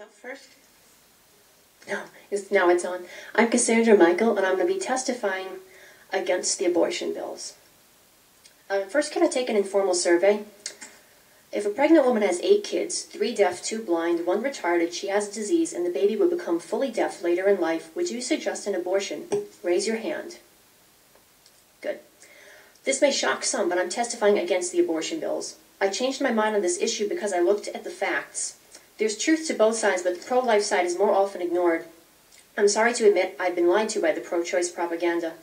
yourself first? No, now it's on. I'm Cassandra Michael, and I'm going to be testifying against the abortion bills. First, can I take an informal survey? If a pregnant woman has 8 kids, 3 deaf, 2 blind, 1 retarded, she has a disease, and the baby would become fully deaf later in life, would you suggest an abortion? Raise your hand. Good. This may shock some, but I'm testifying against the abortion bills. I changed my mind on this issue because I looked at the facts. There's truth to both sides, but the pro-life side is more often ignored. I'm sorry to admit I've been lied to by the pro-choice propaganda.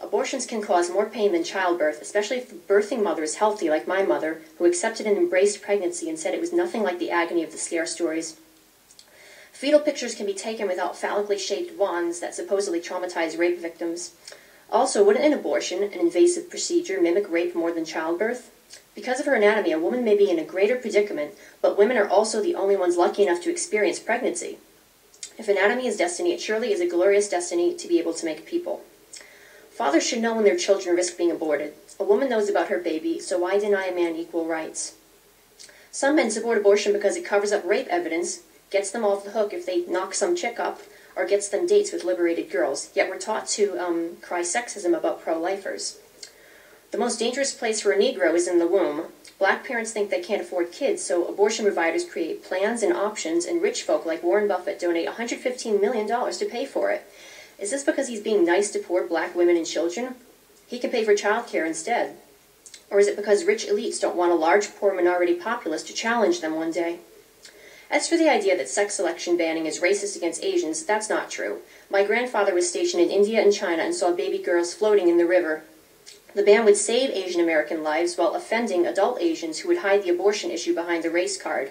Abortions can cause more pain than childbirth, especially if the birthing mother is healthy, like my mother, who accepted and embraced pregnancy and said it was nothing like the agony of the scare stories. Fetal pictures can be taken without phallically shaped wands that supposedly traumatize rape victims. Also, wouldn't an abortion, an invasive procedure, mimic rape more than childbirth? Because of her anatomy, a woman may be in a greater predicament, but women are also the only ones lucky enough to experience pregnancy. If anatomy is destiny, it surely is a glorious destiny to be able to make people. Fathers should know when their children risk being aborted. A woman knows about her baby, so why deny a man equal rights? Some men support abortion because it covers up rape evidence, gets them off the hook if they knock some chick up, or gets them dates with liberated girls, yet we're taught to cry sexism about pro-lifers. The most dangerous place for a Negro is in the womb. Black parents think they can't afford kids, so abortion providers create plans and options, and rich folk like Warren Buffett donate $115 million to pay for it. Is this because he's being nice to poor black women and children? He can pay for child care instead. Or is it because rich elites don't want a large poor minority populace to challenge them one day? As for the idea that sex selection banning is racist against Asians, that's not true. My grandfather was stationed in India and China and saw baby girls floating in the river. The ban would save Asian American lives while offending adult Asians who would hide the abortion issue behind the race card.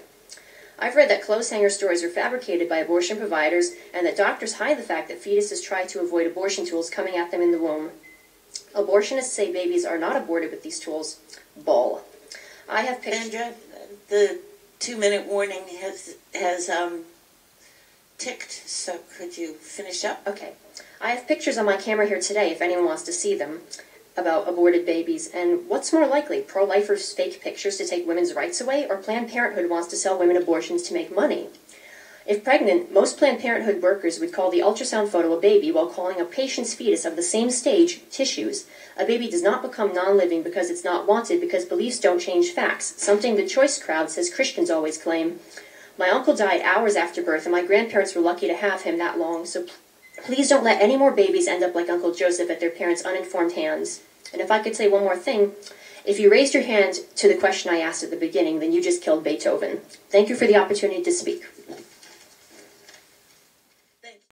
I've read that clothes hanger stories are fabricated by abortion providers and that doctors hide the fact that fetuses try to avoid abortion tools coming at them in the womb. Abortionists say babies are not aborted with these tools. Bull. I have pictures. Sandra, the 2-minute warning has ticked, so could you finish up? Okay. I have pictures on my camera here today if anyone wants to see them about aborted babies. And what's more likely, pro-lifers fake pictures to take women's rights away, or Planned Parenthood wants to sell women abortions to make money? If pregnant, most Planned Parenthood workers would call the ultrasound photo a baby while calling a patient's fetus of the same stage tissues. A baby does not become non-living because it's not wanted, because beliefs don't change facts, something the choice crowd says Christians always claim. My uncle died hours after birth, and my grandparents were lucky to have him that long, so please don't let any more babies end up like Uncle Joseph at their parents' uninformed hands. And if I could say one more thing, if you raised your hand to the question I asked at the beginning, then you just killed Beethoven. Thank you for the opportunity to speak.